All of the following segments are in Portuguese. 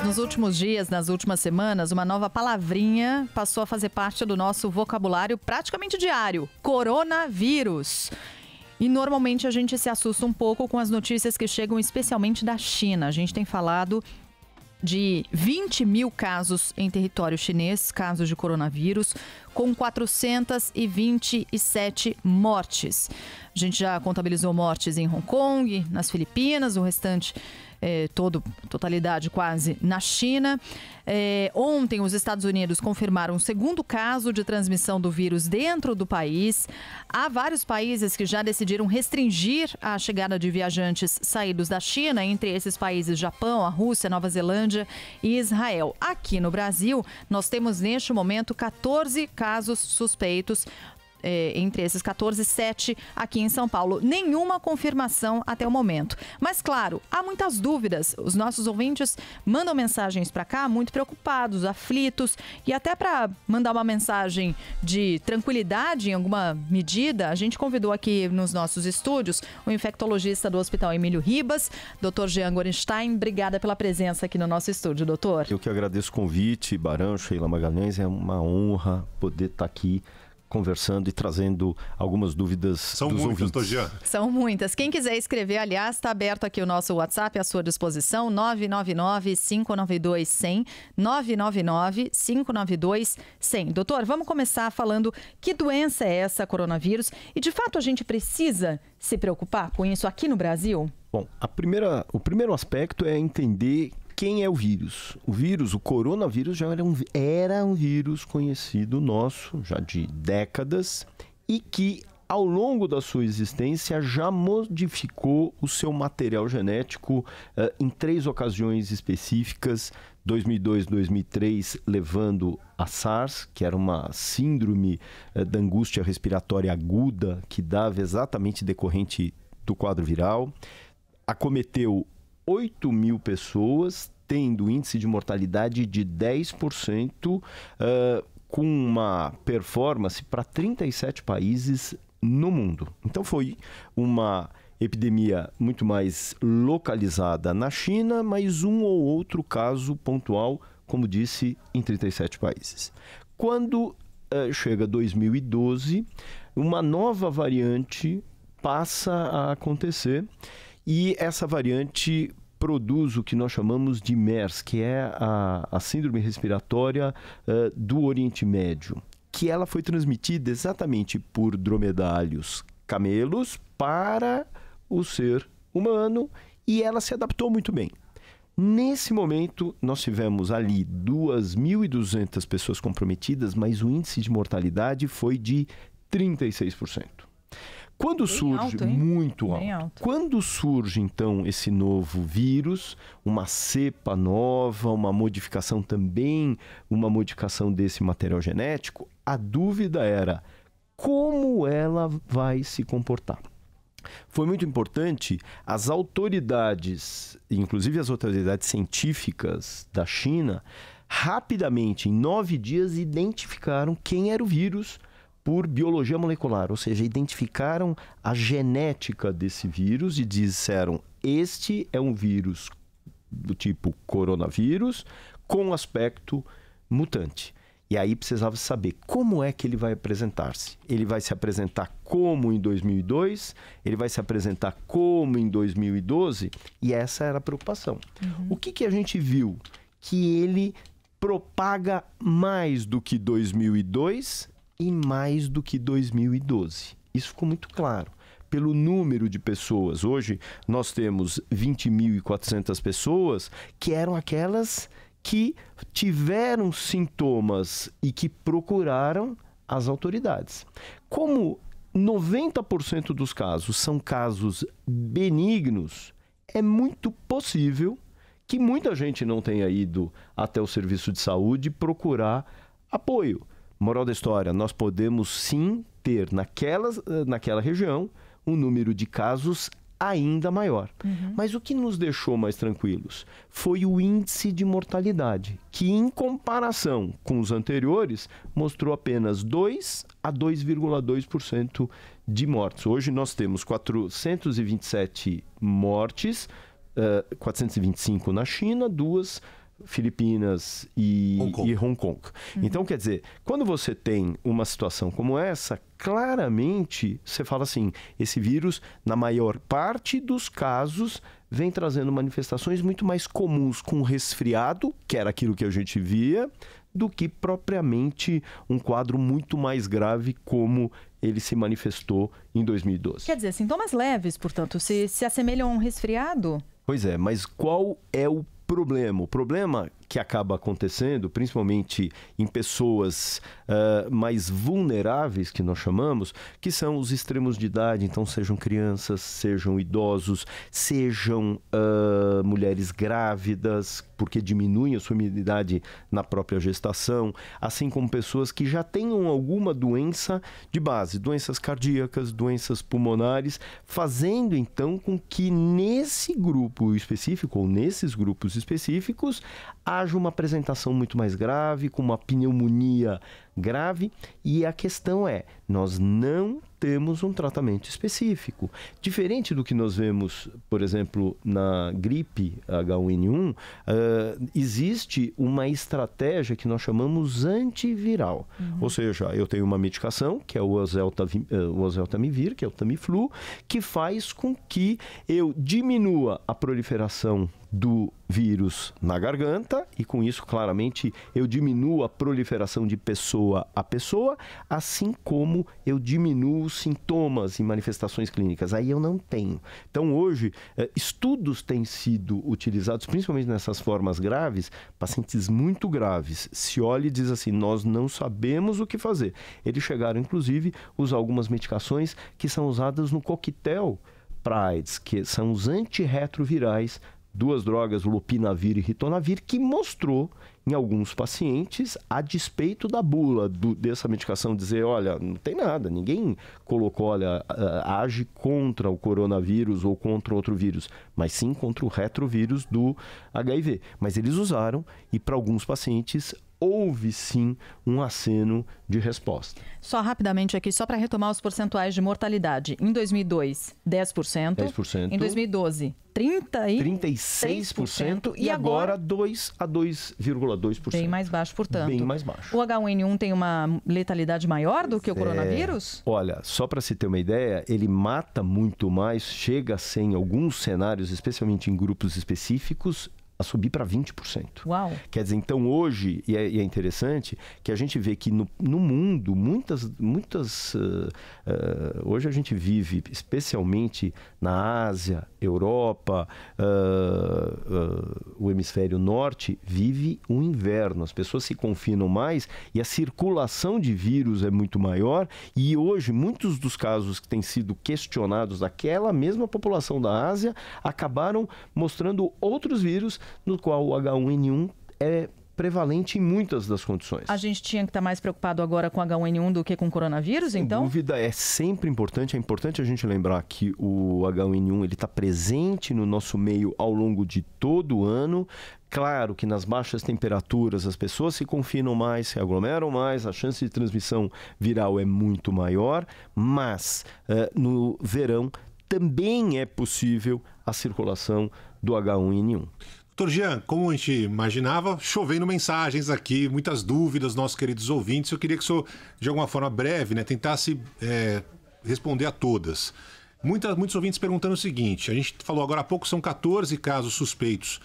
Nos últimos dias, nas últimas semanas, uma nova palavrinha passou a fazer parte do nosso vocabulário praticamente diário: coronavírus. E normalmente a gente se assusta um pouco com as notícias que chegam especialmente da China. A gente tem falado de 20 mil casos em território chinês, casos de coronavírus, com 427 mortes. A gente já contabilizou mortes em Hong Kong, nas Filipinas, o restante, totalidade quase, na China. Ontem, os Estados Unidos confirmaram um segundo caso de transmissão do vírus dentro do país. Há vários países que já decidiram restringir a chegada de viajantes saídos da China, entre esses países Japão, a Rússia, Nova Zelândia e Israel. Aqui no Brasil, nós temos neste momento 14 casos suspeitos. Entre esses 14, 7 aqui em São Paulo. Nenhuma confirmação até o momento. Mas, claro, há muitas dúvidas. Os nossos ouvintes mandam mensagens para cá muito preocupados, aflitos. E até para mandar uma mensagem de tranquilidade em alguma medida, a gente convidou aqui nos nossos estúdios o infectologista do Hospital Emílio Ribas, Dr. Jean Gorenstein. Obrigada pela presença aqui no nosso estúdio, doutor. Eu que agradeço o convite, Barão, Sheila Magalhães. É uma honra poder estar aqui conversando e trazendo algumas dúvidas São dos muitas, ouvintes. Jean. São muitas. Quem quiser escrever, aliás, está aberto aqui o nosso WhatsApp à sua disposição, 999-592-100, 999-592-100. Doutor, vamos começar falando que doença é essa, coronavírus, e de fato a gente precisa se preocupar com isso aqui no Brasil? Bom, o primeiro aspecto é entender quem é o vírus. O coronavírus já era um vírus conhecido nosso, já de décadas, e que ao longo da sua existência já modificou o seu material genético em 3 ocasiões específicas, 2002, 2003, levando a SARS, que era uma síndrome da angústia respiratória aguda, que dava exatamente decorrente do quadro viral, acometeu 8 mil pessoas, tendo índice de mortalidade de 10%, com uma performance para 37 países no mundo. Então foi uma epidemia muito mais localizada na China, mas um ou outro caso pontual, como disse, em 37 países. Quando chega 2012, uma nova variante passa a acontecer, e essa variante produz o que nós chamamos de MERS, que é a síndrome respiratória do Oriente Médio, que ela foi transmitida exatamente por dromedários camelos para o ser humano, e ela se adaptou muito bem. Nesse momento, nós tivemos ali 2.200 pessoas comprometidas, mas o índice de mortalidade foi de 36%. Quando surge, muito alto. Quando surge, então, esse novo vírus, uma cepa nova, uma modificação também, uma modificação desse material genético, a dúvida era como ela vai se comportar. Foi muito importante as autoridades, inclusive as autoridades científicas da China, rapidamente, em 9 dias, identificaram quem era o vírus por biologia molecular, ou seja, identificaram a genética desse vírus e disseram: este é um vírus do tipo coronavírus com aspecto mutante. E aí precisava saber como é que ele vai apresentar-se. Ele vai se apresentar como em 2002, ele vai se apresentar como em 2012, e essa era a preocupação. O que a gente viu? Que ele propaga mais do que 2002 e mais do que 2012. Isso ficou muito claro. Pelo número de pessoas, hoje nós temos 20.400 pessoas que eram aquelas que tiveram sintomas e que procuraram as autoridades. Como 90% dos casos são casos benignos, é muito possível que muita gente não tenha ido até o serviço de saúde procurar apoio. Moral da história, nós podemos sim ter naquela região um número de casos ainda maior. Mas o que nos deixou mais tranquilos foi o índice de mortalidade, que em comparação com os anteriores mostrou apenas 2 a 2,2% de mortes. Hoje nós temos 427 mortes, 425 na China, 2 Filipinas e Hong Kong. Então, quer dizer, quando você tem uma situação como essa, claramente você fala assim, esse vírus, na maior parte dos casos, vem trazendo manifestações muito mais comuns com resfriado, que era aquilo que a gente via, do que propriamente um quadro muito mais grave como ele se manifestou em 2012. Quer dizer, sintomas leves, portanto, se assemelham a um resfriado? Pois é, mas qual é o problema? O problema que acaba acontecendo, principalmente em pessoas mais vulneráveis, que nós chamamos, que são os extremos de idade, então sejam crianças, sejam idosos, sejam mulheres grávidas, porque diminuem a sua imunidade na própria gestação, assim como pessoas que já tenham alguma doença de base, doenças cardíacas, doenças pulmonares, fazendo então com que nesse grupo específico, ou nesses grupos específicos, haja uma apresentação muito mais grave, com uma pneumonia grave, e a questão é, nós não temos um tratamento específico. Diferente do que nós vemos, por exemplo, na gripe H1N1, existe uma estratégia que nós chamamos antiviral. Ou seja, eu tenho uma medicação, que é o oseltamivir, que é o Tamiflu, que faz com que eu diminua a proliferação do vírus na garganta e com isso claramente eu diminuo a proliferação de pessoa a pessoa, assim como eu diminuo os sintomas e manifestações clínicas. Aí eu não tenho. Então hoje estudos têm sido utilizados, principalmente nessas formas graves, pacientes muito graves. Se olha e diz assim, nós não sabemos o que fazer. Eles chegaram inclusive a usar algumas medicações que são usadas no coquetel para AIDS, que são os antirretrovirais, duas drogas, lopinavir e ritonavir, que mostrou em alguns pacientes, a despeito da bula dessa medicação, dizer, olha, não tem nada, ninguém colocou, olha, age contra o coronavírus ou contra outro vírus, mas sim contra o retrovírus do HIV. Mas eles usaram e para alguns pacientes houve sim um aceno de resposta. Só rapidamente aqui, só para retomar os percentuais de mortalidade. Em 2002, 10%. 10%. Em 2012, 36%. E agora 2 a 2,2%. Bem mais baixo, portanto. Bem mais baixo. O H1N1 tem uma letalidade maior do que o coronavírus? Olha, só para se ter uma ideia, ele mata muito mais, chega a ser em alguns cenários, especialmente em grupos específicos, a subir para 20%. Uau! Quer dizer, então hoje, e é interessante, que a gente vê que no mundo, hoje a gente vive, especialmente na Ásia, Europa, o hemisfério norte, vive um inverno. As pessoas se confinam mais e a circulação de vírus é muito maior, e hoje muitos dos casos que têm sido questionados daquela mesma população da Ásia acabaram mostrando outros vírus, no qual o H1N1 é prevalente em muitas das condições. A gente tinha que estar mais preocupado agora com H1N1 do que com coronavírus, então? Sem dúvida, é sempre importante. É importante a gente lembrar que o H1N1 ele está presente no nosso meio ao longo de todo o ano. Claro que nas baixas temperaturas as pessoas se confinam mais, se aglomeram mais, a chance de transmissão viral é muito maior, mas no verão também é possível a circulação do H1N1. Doutor Jean, como a gente imaginava, chovendo mensagens aqui, muitas dúvidas, nossos queridos ouvintes. Eu queria que o senhor, de alguma forma breve, tentasse responder a todas. Muitos ouvintes perguntando o seguinte, a gente falou agora há pouco, são 14 casos suspeitos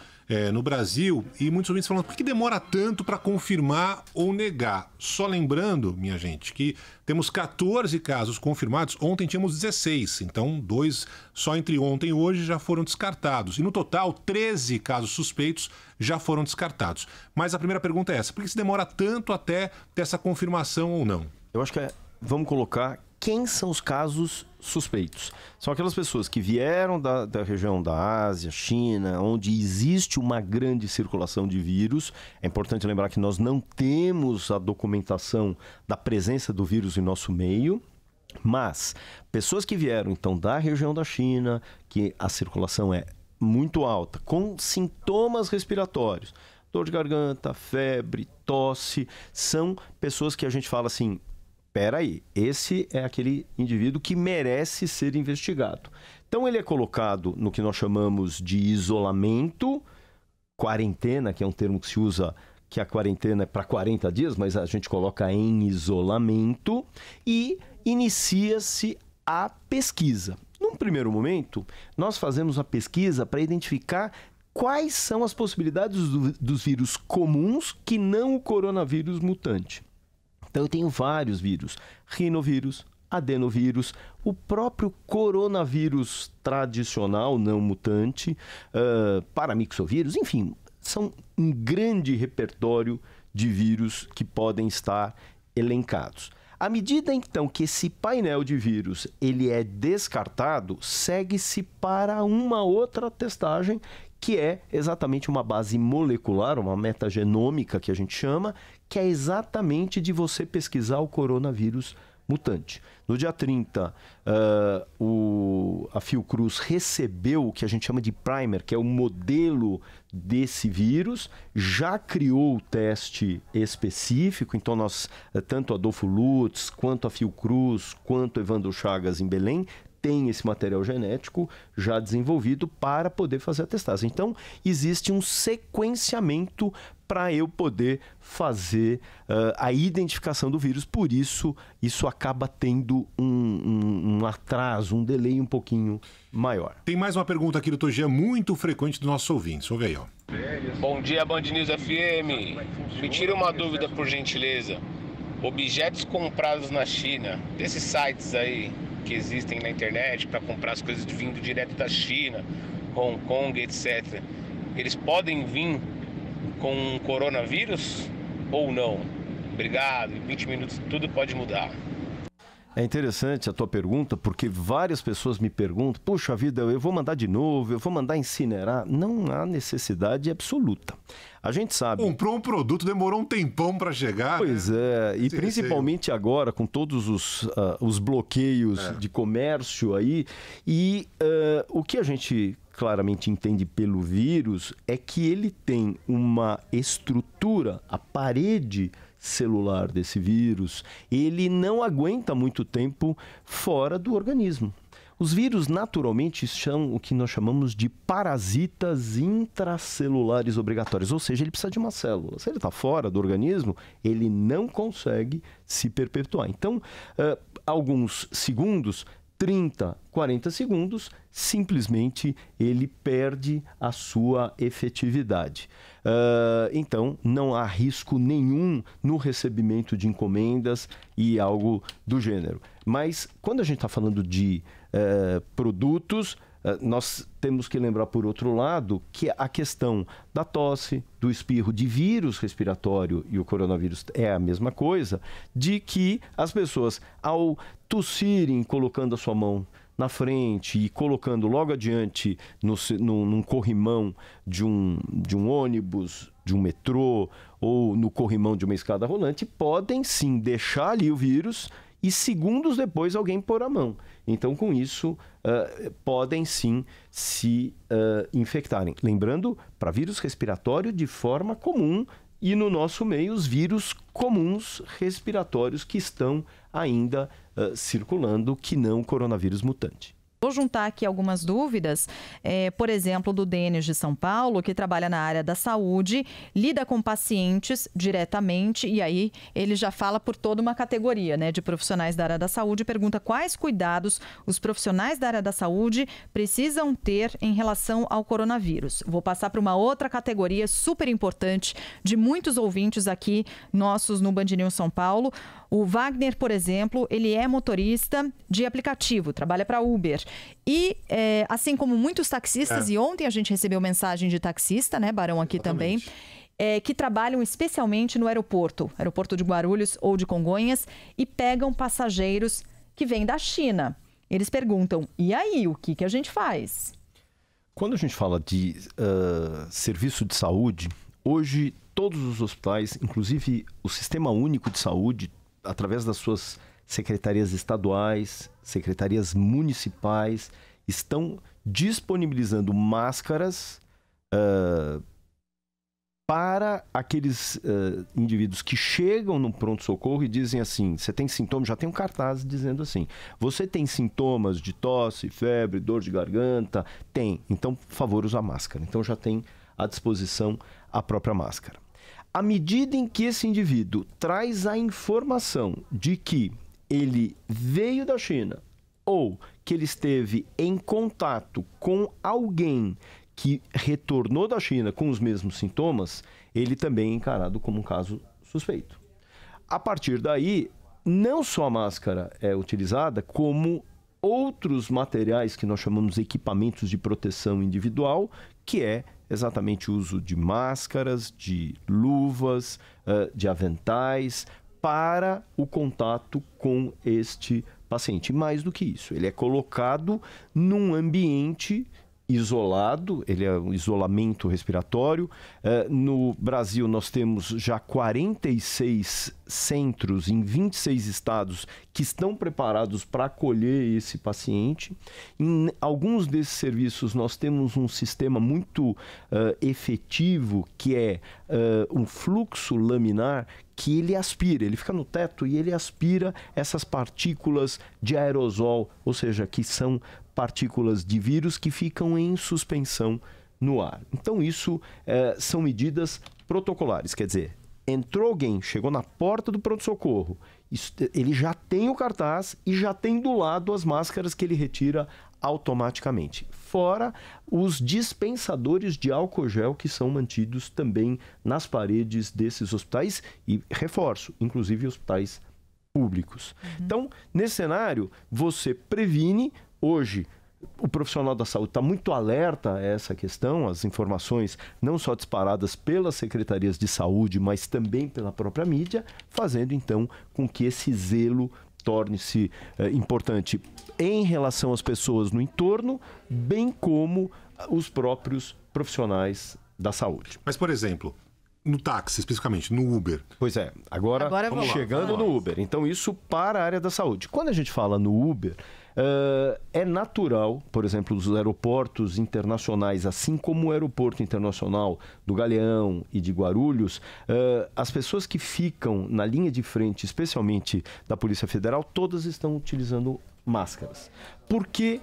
no Brasil, e muitos ouvintes falando, por que demora tanto para confirmar ou negar? Só lembrando, minha gente, que temos 14 casos confirmados, ontem tínhamos 16, então 2 só entre ontem e hoje já foram descartados. E no total, 13 casos suspeitos já foram descartados. Mas a primeira pergunta é essa, por que se demora tanto até ter essa confirmação ou não? Eu acho que vamos colocar quem são os casos suspeitos. São aquelas pessoas que vieram da região da Ásia, China, onde existe uma grande circulação de vírus. É importante lembrar que nós não temos a documentação da presença do vírus em nosso meio, mas pessoas que vieram então da região da China, que a circulação é muito alta, com sintomas respiratórios, dor de garganta, febre, tosse, são pessoas que a gente fala assim, peraí, esse é aquele indivíduo que merece ser investigado. Então ele é colocado no que nós chamamos de isolamento, quarentena, que é um termo que se usa, que a quarentena é para 40 dias, mas a gente coloca em isolamento, e inicia-se a pesquisa. Num primeiro momento, nós fazemos a pesquisa para identificar quais são as possibilidades dos vírus comuns que não o coronavírus mutante. Então eu tenho vários vírus, rinovírus, adenovírus, o próprio coronavírus tradicional não mutante, paramixovírus, enfim, são um grande repertório de vírus que podem estar elencados. À medida, então, que esse painel de vírus ele é descartado, segue-se para uma outra testagem, que é exatamente uma base molecular, uma metagenômica que a gente chama, que é exatamente de você pesquisar o coronavírus mutante. No dia 30, a Fiocruz recebeu o que a gente chama de primer, que é o modelo desse vírus, já criou o teste específico, então nós, tanto Adolfo Lutz, quanto a Fiocruz, quanto Evandro Chagas em Belém, tem esse material genético já desenvolvido para poder fazer a testagem. Então, existe um sequenciamento para eu poder fazer a identificação do vírus. Por isso, isso acaba tendo um atraso, um delay um pouquinho maior. Tem mais uma pergunta aqui do Dr. Jean, muito frequente dos nossos ouvintes. Vamos ver aí, ó. Bom dia, Band News FM. Me tira uma dúvida, por gentileza. Objetos comprados na China, desses sites aí que existem na internet para comprar as coisas vindo direto da China, Hong Kong, etc. Eles podem vir com coronavírus ou não? Obrigado, em 20 minutos tudo pode mudar. É interessante a tua pergunta, porque várias pessoas me perguntam, puxa vida, eu vou mandar de novo, eu vou mandar incinerar. Não há necessidade absoluta. A gente sabe... Comprou um produto, demorou um tempão para chegar. Pois é, e principalmente agora, com todos os bloqueios de comércio aí, e o que a gente claramente entende pelo vírus é que ele tem uma estrutura, a parede celular desse vírus, ele não aguenta muito tempo fora do organismo. Os vírus naturalmente são o que nós chamamos de parasitas intracelulares obrigatórios, ou seja, ele precisa de uma célula. Se ele está fora do organismo, ele não consegue se perpetuar. Então, alguns segundos, 30, 40 segundos, simplesmente ele perde a sua efetividade. Então, não há risco nenhum no recebimento de encomendas e algo do gênero. Mas, quando a gente está falando de produtos, nós temos que lembrar, por outro lado, que a questão da tosse, do espirro, de vírus respiratório, e o coronavírus é a mesma coisa, de que as pessoas, ao tossirem colocando a sua mão na frente e colocando logo adiante num corrimão de um ônibus, de um metrô ou no corrimão de uma escada rolante, podem sim deixar ali o vírus e segundos depois alguém pôr a mão. Então, com isso, podem sim se infectarem. Lembrando, para vírus respiratório de forma comum, e no nosso meio os vírus comuns respiratórios que estão ainda circulando, que não o coronavírus mutante. Vou juntar aqui algumas dúvidas, por exemplo, do Denis de São Paulo, que trabalha na área da saúde, lida com pacientes diretamente, e aí ele já fala por toda uma categoria, né, de profissionais da área da saúde, pergunta quais cuidados os profissionais da área da saúde precisam ter em relação ao coronavírus. Vou passar para uma outra categoria super importante de muitos ouvintes aqui nossos no Band News São Paulo. O Wagner, por exemplo, ele é motorista de aplicativo, trabalha para Uber. E, assim como muitos taxistas, e ontem a gente recebeu mensagem de taxista, né, Barão, aqui também, que trabalham especialmente no aeroporto de Guarulhos ou de Congonhas, e pegam passageiros que vêm da China. Eles perguntam, e aí, o que a gente faz? Quando a gente fala de serviço de saúde, hoje todos os hospitais, inclusive o Sistema Único de Saúde, através das suas secretarias estaduais, secretarias municipais, estão disponibilizando máscaras para aqueles indivíduos que chegam no pronto-socorro e dizem assim, você tem sintomas, já tem um cartaz dizendo assim, você tem sintomas de tosse, febre, dor de garganta? Tem, então, por favor, usa máscara. Então já tem à disposição a própria máscara. À medida em que esse indivíduo traz a informação de que ele veio da China ou que ele esteve em contato com alguém que retornou da China com os mesmos sintomas, ele também é encarado como um caso suspeito. A partir daí, não só a máscara é utilizada, como outros materiais que nós chamamos de equipamentos de proteção individual, que é exatamente o uso de máscaras, de luvas, de aventais, para o contato com este paciente. Mais do que isso, ele é colocado num ambiente isolado, ele é um isolamento respiratório. No Brasil, nós temos já 46 centros em 26 estados que estão preparados para acolher esse paciente. Em alguns desses serviços, nós temos um sistema muito efetivo, que é um fluxo laminar que ele aspira, ele fica no teto e ele aspira essas partículas de aerosol, ou seja, que são partículas de vírus que ficam em suspensão no ar. Então isso são medidas protocolares, quer dizer, entrou alguém, chegou na porta do pronto-socorro, ele já tem o cartaz e já tem do lado as máscaras que ele retira automaticamente. Fora os dispensadores de álcool gel que são mantidos também nas paredes desses hospitais e, reforço, inclusive hospitais públicos. Então, nesse cenário, você previne. Hoje, o profissional da saúde está muito alerta a essa questão, as informações não só disparadas pelas secretarias de saúde, mas também pela própria mídia, fazendo então com que esse zelo torne-se importante em relação às pessoas no entorno, bem como os próprios profissionais da saúde. Mas, por exemplo, no táxi, especificamente, no Uber. Pois é, agora vamos chegando no Uber. Então, isso para a área da saúde. Quando a gente fala no Uber, é natural, por exemplo, os aeroportos internacionais, assim como o aeroporto internacional do Galeão e de Guarulhos, as pessoas que ficam na linha de frente, especialmente da Polícia Federal, todas estão utilizando máscaras. Porque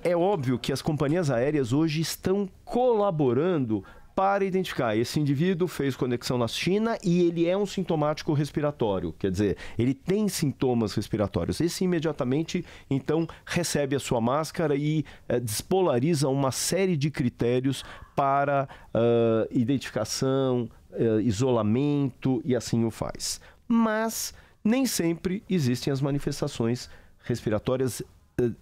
é óbvio que as companhias aéreas hoje estão colaborando para identificar, esse indivíduo fez conexão na China e ele é um sintomático respiratório, quer dizer, ele tem sintomas respiratórios. Esse imediatamente, então, recebe a sua máscara e despolariza uma série de critérios para identificação, isolamento e assim o faz. Mas nem sempre existem as manifestações respiratórias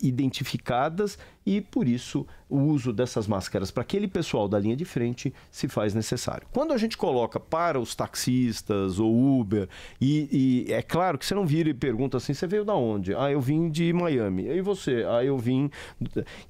identificadas e, por isso, o uso dessas máscaras para aquele pessoal da linha de frente se faz necessário. Quando a gente coloca para os taxistas ou Uber, e é claro que você não vira e pergunta assim, você veio da onde? Ah, eu vim de Miami. E você? Ah, eu vim...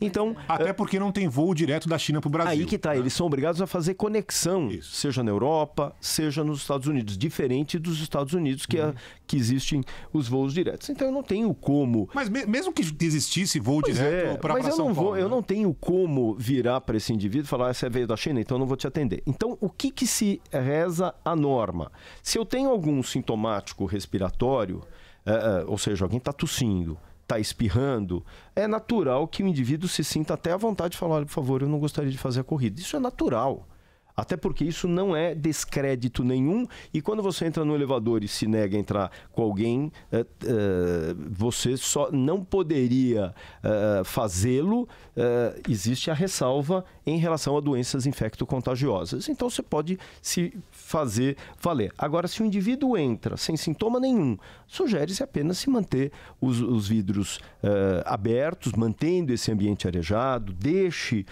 Então... Até porque não tem voo direto da China para o Brasil. Aí que tá, né? Eles são obrigados a fazer conexão, Isso. seja na Europa, seja nos Estados Unidos, diferente dos Estados Unidos, que existem os voos diretos. Então eu não tenho como... Mas mesmo que existisse voo direto para São Paulo... Eu não tenho como virar para esse indivíduo e falar, você veio da China, então eu não vou te atender. Então, o que se reza a norma? Se eu tenho algum sintomático respiratório, ou seja, alguém está tossindo, está espirrando, é natural que o indivíduo se sinta até à vontade de falar, olha, por favor, eu não gostaria de fazer a corrida. Isso é natural. Até porque isso não é descrédito nenhum, e quando você entra no elevador e se nega a entrar com alguém, você só não poderia fazê-lo, existe a ressalva em relação a doenças infecto-contagiosas. Então você pode se fazer valer. Agora, se o indivíduo entra sem sintoma nenhum, sugere-se apenas se manter os vidros abertos, mantendo esse ambiente arejado, deixe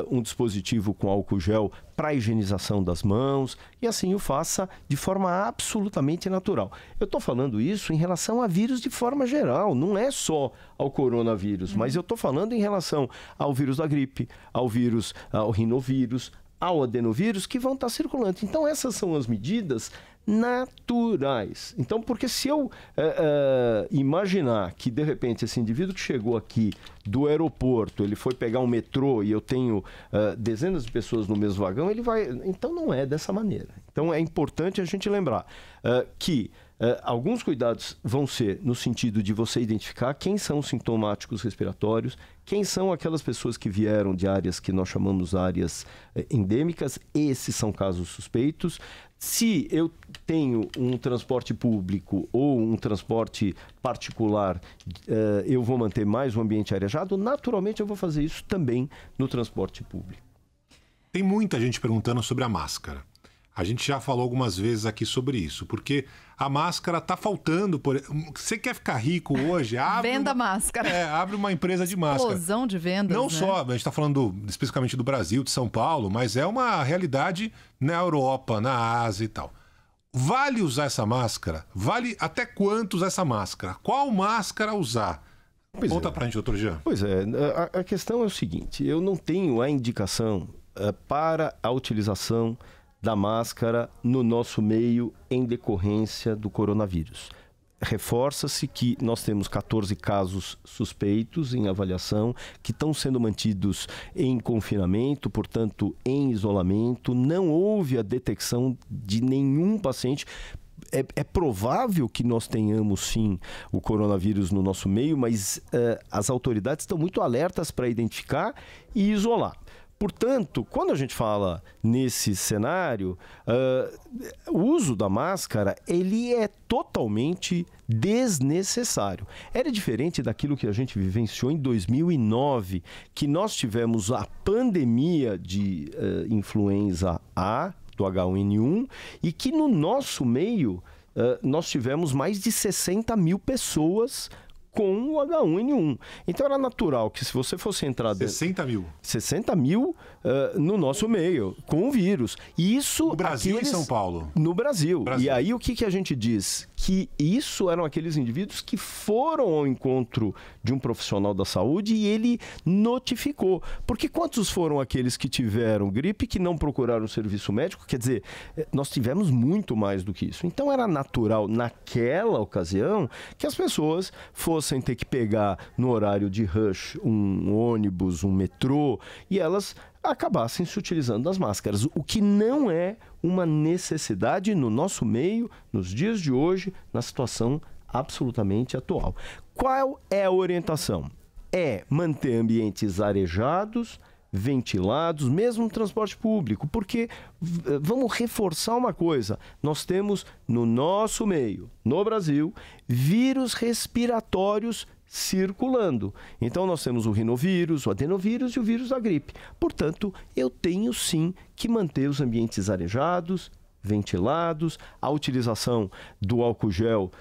um dispositivo com álcool gel para higienização das mãos e assim o faça de forma absolutamente natural. Eu estou falando isso em relação a vírus de forma geral, não é só ao coronavírus, mas eu estou falando em relação ao vírus da gripe, ao vírus, ao rinovírus, ao adenovírus que vão estar circulando. Então essas são as medidas naturais. Então, porque se eu imaginar que de repente esse indivíduo que chegou aqui do aeroporto, ele foi pegar um metrô e eu tenho dezenas de pessoas no mesmo vagão, ele vai... Então não é dessa maneira. Então é importante a gente lembrar que Alguns cuidados vão ser no sentido de você identificar quem são os sintomáticos respiratórios, quem são aquelas pessoas que vieram de áreas que nós chamamos áreas endêmicas, esses são casos suspeitos. Se eu tenho um transporte público ou um transporte particular, eu vou manter mais um ambiente arejado, naturalmente eu vou fazer isso também no transporte público. Tem muita gente perguntando sobre a máscara. A gente já falou algumas vezes aqui sobre isso, porque a máscara está faltando. Você quer ficar rico hoje? Venda máscara. Abre uma empresa de máscara. Explosão de vendas, Não né? só, a gente está falando especificamente do Brasil, de São Paulo, mas é uma realidade na Europa, na Ásia e tal. Vale usar essa máscara? Vale até quanto usar essa máscara? Qual máscara usar? Conta pra gente, doutor Jean. Pois é, a questão é o seguinte, eu não tenho a indicação para a utilização da máscara no nosso meio em decorrência do coronavírus. Reforça-se que nós temos 14 casos suspeitos em avaliação, que estão sendo mantidos em confinamento, portanto, em isolamento. Não houve a detecção de nenhum paciente. É provável que nós tenhamos, sim, o coronavírus no nosso meio, mas as autoridades estão muito alertas para identificar e isolar. Portanto, quando a gente fala nesse cenário, o uso da máscara, ele é totalmente desnecessário. Era diferente daquilo que a gente vivenciou em 2009, que nós tivemos a pandemia de influenza A, do H1N1, e que no nosso meio nós tivemos mais de 60 mil pessoas com o H1N1. Então era natural que se você fosse entrar... 60 mil? 60 mil no nosso meio, com o vírus. Isso no Brasil e em São Paulo? No Brasil. E aí o que a gente diz? Que isso eram aqueles indivíduos que foram ao encontro de um profissional da saúde e ele notificou. Porque quantos foram aqueles que tiveram gripe que não procuraram o serviço médico? Quer dizer, nós tivemos muito mais do que isso. Então era natural, naquela ocasião, que as pessoas fossem ter que pegar no horário de rush um ônibus, um metrô, e elas acabassem se utilizando das máscaras, o que não é uma necessidade no nosso meio, nos dias de hoje, na situação absolutamente atual. Qual é a orientação? É manter ambientes arejados, ventilados, mesmo no transporte público, porque vamos reforçar uma coisa, nós temos no nosso meio, no Brasil, vírus respiratórios circulando. Então nós temos o rinovírus, o adenovírus e o vírus da gripe. Portanto, eu tenho sim que manter os ambientes arejados, ventilados, a utilização do álcool gel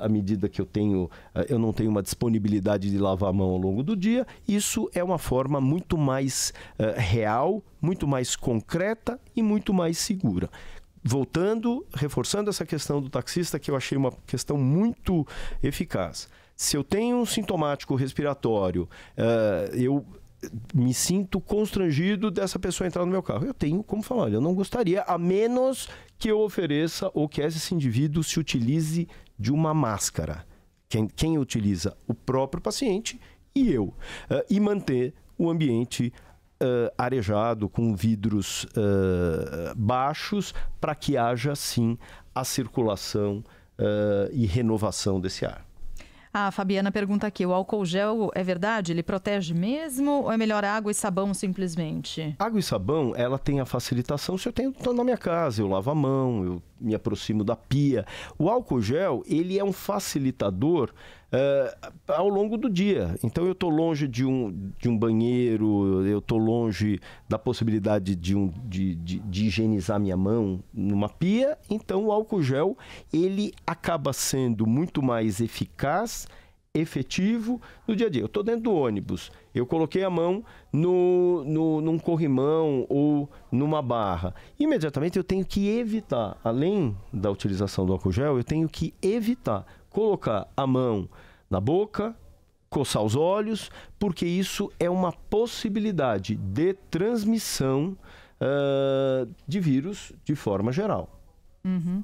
à medida que eu não tenho uma disponibilidade de lavar a mão ao longo do dia. Isso é uma forma muito mais real, muito mais concreta e muito mais segura. Voltando, reforçando essa questão do taxista, que eu achei uma questão muito eficaz. Se eu tenho um sintomático respiratório, eu me sinto constrangido dessa pessoa entrar no meu carro. Eu tenho como falar, eu não gostaria, a menos que eu ofereça ou que esse indivíduo se utilize de uma máscara. Quem utiliza? O próprio paciente e eu. E manter o ambiente arejado, com vidros baixos, para que haja, sim, a circulação e renovação desse ar. A Fabiana pergunta aqui, o álcool gel é verdade? Ele protege mesmo ou é melhor água e sabão simplesmente? Água e sabão, ela tem a facilitação se eu tenho na minha casa, eu lavo a mão, eu me aproximo da pia. O álcool gel, ele é um facilitador ao longo do dia. Então eu estou longe de um banheiro, eu estou longe da possibilidade de higienizar minha mão numa pia. Então o álcool gel, ele acaba sendo muito mais eficaz, efetivo no dia a dia. Eu estou dentro do ônibus, eu coloquei a mão num corrimão ou numa barra. Imediatamente eu tenho que evitar, além da utilização do álcool gel, eu tenho que evitar colocar a mão na boca, coçar os olhos, porque isso é uma possibilidade de transmissão de vírus de forma geral. Uhum.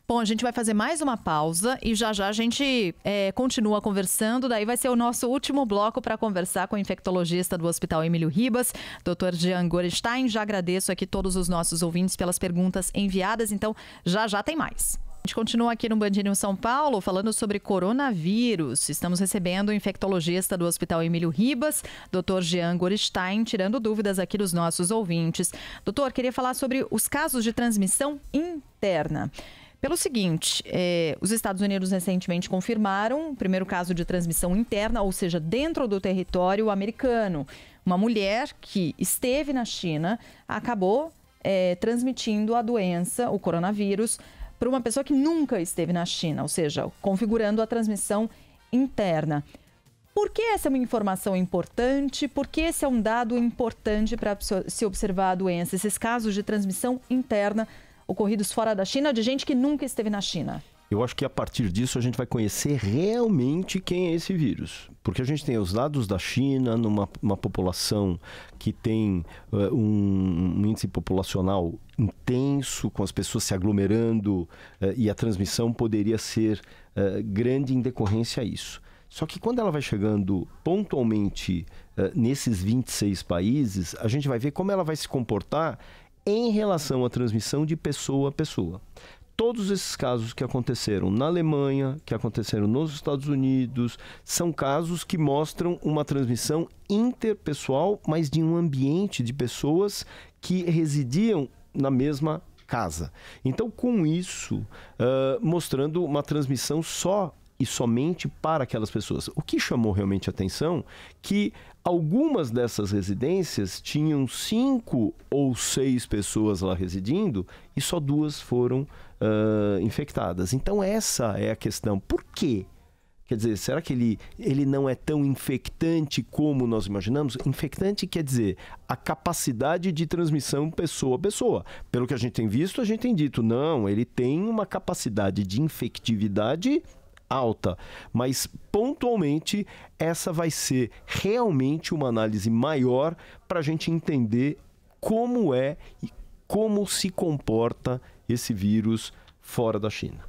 Bom, a gente vai fazer mais uma pausa e já a gente continua conversando. Daí vai ser o nosso último bloco para conversar com o infectologista do Hospital Emílio Ribas, Dr. Jean Gorenstein. Já agradeço aqui todos os nossos ouvintes pelas perguntas enviadas, então já tem mais. A gente continua aqui no Band News São Paulo falando sobre coronavírus. Estamos recebendo o infectologista do Hospital Emílio Ribas, Dr. Jean Gorenstein, tirando dúvidas aqui dos nossos ouvintes. Doutor, queria falar sobre os casos de transmissão interna. Pelo seguinte, os Estados Unidos recentemente confirmaram o primeiro caso de transmissão interna, ou seja, dentro do território americano. Uma mulher que esteve na China acabou transmitindo a doença, o coronavírus, para uma pessoa que nunca esteve na China, ou seja, configurando a transmissão interna. Por que essa é uma informação importante? Por que esse é um dado importante para se observar a doença? Esses casos de transmissão interna ocorridos fora da China, de gente que nunca esteve na China. Eu acho que a partir disso a gente vai conhecer realmente quem é esse vírus. Porque a gente tem os dados da China, numa população que tem um índice populacional intenso, com as pessoas se aglomerando, e a transmissão poderia ser grande em decorrência a isso. Só que quando ela vai chegando pontualmente nesses 26 países, a gente vai ver como ela vai se comportar em relação à transmissão de pessoa a pessoa. Todos esses casos que aconteceram na Alemanha, que aconteceram nos Estados Unidos, são casos que mostram uma transmissão interpessoal, mas de um ambiente de pessoas que residiam na mesma casa. Então, com isso, mostrando uma transmissão só e somente para aquelas pessoas. O que chamou realmente a atenção que algumas dessas residências tinham 5 ou 6 pessoas lá residindo e só 2 foram infectadas. Então essa é a questão. Por quê? Quer dizer, será que ele não é tão infectante como nós imaginamos? Infectante quer dizer a capacidade de transmissão pessoa a pessoa. Pelo que a gente tem visto, a gente tem dito, não, ele tem uma capacidade de infectividade alta, mas pontualmente essa vai ser realmente uma análise maior para a gente entender como é e como se comporta esse vírus fora da China.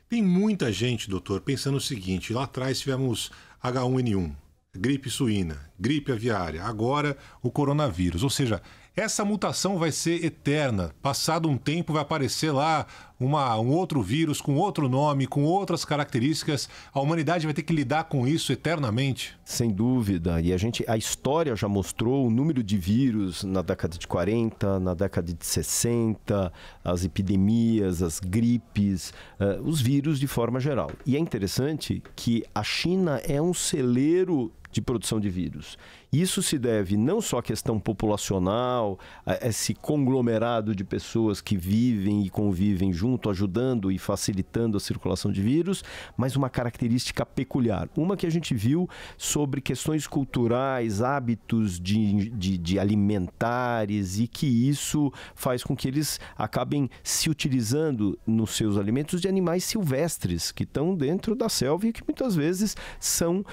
Tem muita gente, doutor, pensando o seguinte, lá atrás tivemos H1N1, gripe suína, gripe aviária, agora o coronavírus, ou seja, essa mutação vai ser eterna. Passado um tempo vai aparecer lá um outro vírus com outro nome, com outras características. A humanidade vai ter que lidar com isso eternamente? Sem dúvida. E a história já mostrou o número de vírus na década de 40, na década de 60, as epidemias, as gripes, os vírus de forma geral. E é interessante que a China é um celeiro de produção de vírus. Isso se deve não só à questão populacional, a esse conglomerado de pessoas que vivem e convivem junto, ajudando e facilitando a circulação de vírus, mas uma característica peculiar. Uma que a gente viu sobre questões culturais, hábitos de alimentares, e que isso faz com que eles acabem se utilizando nos seus alimentos de animais silvestres, que estão dentro da selva e que muitas vezes são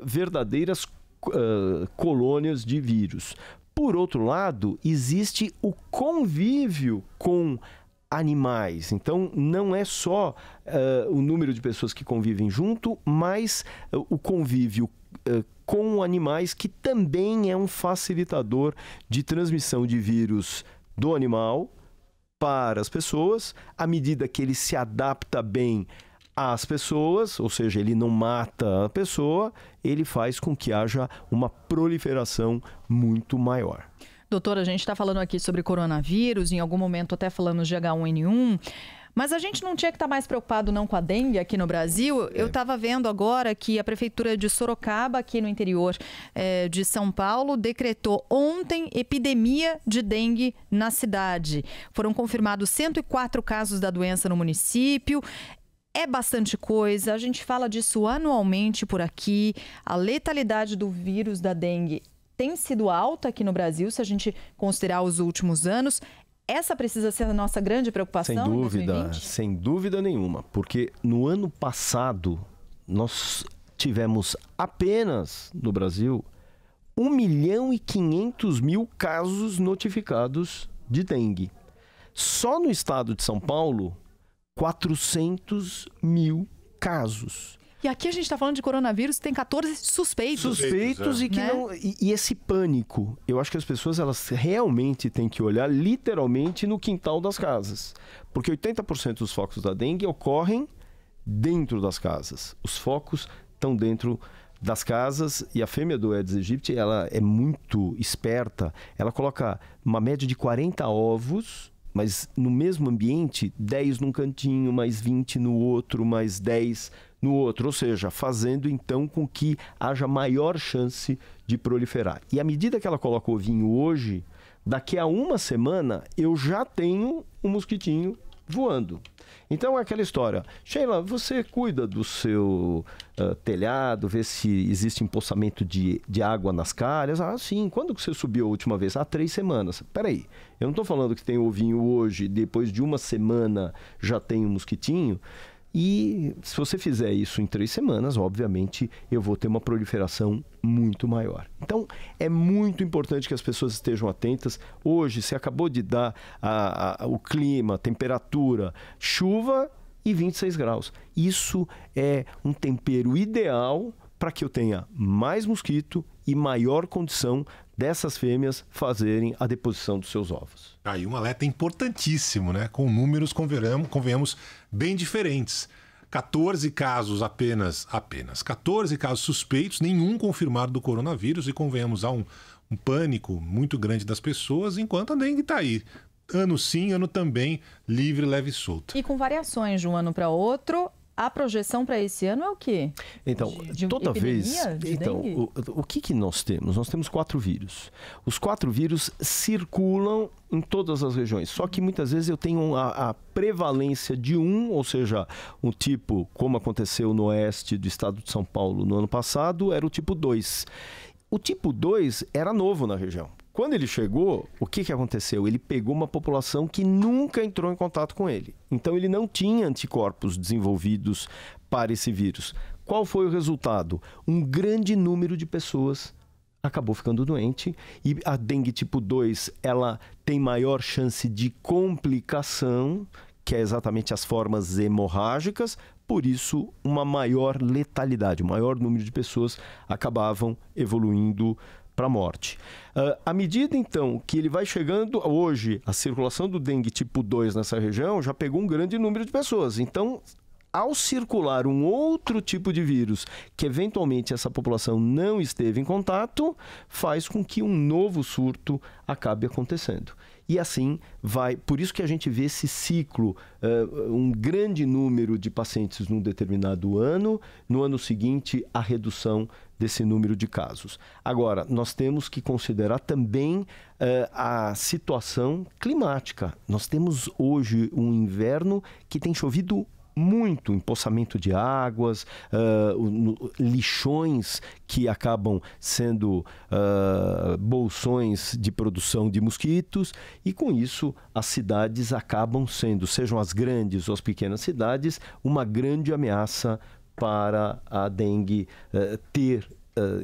verdadeiras colônias de vírus. Por outro lado, existe o convívio com animais. Então, não é só o número de pessoas que convivem junto, mas o convívio com animais, que também é um facilitador de transmissão de vírus do animal para as pessoas, à medida que ele se adapta bem às pessoas, ou seja, ele não mata a pessoa, ele faz com que haja uma proliferação muito maior. Doutora, a gente está falando aqui sobre coronavírus, em algum momento até falamos de H1N1, mas a gente não tinha que estar mais preocupado não com a dengue aqui no Brasil. Eu estava vendo agora que a Prefeitura de Sorocaba, aqui no interior de São Paulo, decretou ontem epidemia de dengue na cidade. Foram confirmados 104 casos da doença no município. É bastante coisa, a gente fala disso anualmente por aqui. A letalidade do vírus da dengue tem sido alta aqui no Brasil, se a gente considerar os últimos anos. Essa precisa ser a nossa grande preocupação? Sem dúvida, sem dúvida nenhuma. Porque no ano passado, nós tivemos apenas no Brasil 1.500.000 casos notificados de dengue. Só no estado de São Paulo, 400.000 casos. E aqui a gente está falando de coronavírus, tem 14 suspeitos. E que né? não, e esse pânico, eu acho que as pessoas elas realmente têm que olhar literalmente no quintal das casas. Porque 80% dos focos da dengue ocorrem dentro das casas. Os focos estão dentro das casas e a fêmea do Aedes aegypti, ela é muito esperta. Ela coloca uma média de 40 ovos, mas no mesmo ambiente, 10 num cantinho, mais 20 no outro, mais 10 no outro. Ou seja, fazendo então com que haja maior chance de proliferar. E à medida que ela coloca o ovinho hoje, daqui a uma semana eu já tenho um mosquitinho voando. Então é aquela história. Sheila, você cuida do seu telhado, vê se existe empoçamento de água nas calhas? Ah, sim. Quando que você subiu a última vez? Há 3 semanas. Peraí, eu não estou falando que tem ovinho hoje, depois de uma semana já tem um mosquitinho. E se você fizer isso em 3 semanas, obviamente, eu vou ter uma proliferação muito maior. Então, é muito importante que as pessoas estejam atentas. Hoje, você acabou de dar o clima, a temperatura, chuva e 26 graus. Isso é um tempero ideal para que eu tenha mais mosquito e maior condição dessas fêmeas fazerem a deposição dos seus ovos. Aí um alerta importantíssimo, né? Com números, convenhamos, bem diferentes. 14 casos apenas 14 casos suspeitos, nenhum confirmado do coronavírus, e convenhamos, há um pânico muito grande das pessoas, enquanto a dengue está aí. Ano sim, ano também, livre, leve e solta. E com variações de um ano para outro. A projeção para esse ano é o quê? Então, toda vez... Então, o que nós temos? Nós temos 4 vírus. Os 4 vírus circulam em todas as regiões. Só que muitas vezes eu tenho a prevalência de um, ou seja, um tipo, como aconteceu no oeste do estado de São Paulo no ano passado, era o tipo 2. O tipo 2 era novo na região. Quando ele chegou, o que aconteceu? Ele pegou uma população que nunca entrou em contato com ele. Então, ele não tinha anticorpos desenvolvidos para esse vírus. Qual foi o resultado? Um grande número de pessoas acabou ficando doente. E a dengue tipo 2, ela tem maior chance de complicação, que é exatamente as formas hemorrágicas. Por isso, uma maior letalidade. O maior número de pessoas acabavam evoluindo para a morte. À medida, então, que ele vai chegando hoje, a circulação do dengue tipo 2 nessa região já pegou um grande número de pessoas. Então, ao circular um outro tipo de vírus que eventualmente essa população não esteve em contato, faz com que um novo surto acabe acontecendo. E assim vai, por isso que a gente vê esse ciclo, um grande número de pacientes num determinado ano, no ano seguinte a redução desse número de casos. Agora, nós temos que considerar também a situação climática. Nós temos hoje um inverno que tem chovido muito, empoçamento de águas, lixões que acabam sendo bolsões de produção de mosquitos, e com isso as cidades acabam sendo, sejam as grandes ou as pequenas cidades, uma grande ameaça para a dengue ter.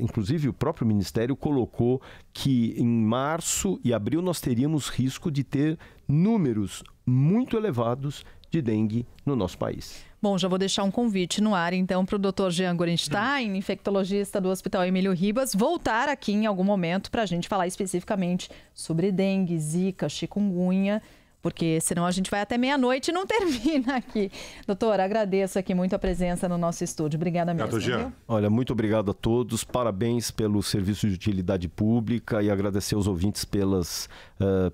Inclusive o próprio Ministério colocou que em março e abril nós teríamos risco de ter números muito elevados de dengue no nosso país. Bom, já vou deixar um convite no ar, então, para o Dr. Jean Gorenstein, infectologista do Hospital Emílio Ribas, voltar aqui em algum momento para a gente falar especificamente sobre dengue, zika, chikungunya, porque senão a gente vai até meia-noite e não termina aqui. Doutor, agradeço aqui muito a presença no nosso estúdio. Obrigada mesmo. Obrigado, Jean. Olha, muito obrigado a todos. Parabéns pelo serviço de utilidade pública e agradecer aos ouvintes pelas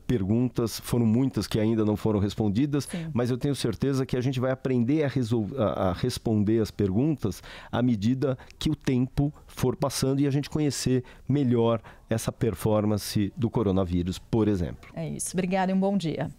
perguntas. Foram muitas que ainda não foram respondidas, sim, mas eu tenho certeza que a gente vai aprender a responder as perguntas à medida que o tempo for passando e a gente conhecer melhor essa performance do coronavírus, por exemplo. É isso. Obrigada e um bom dia.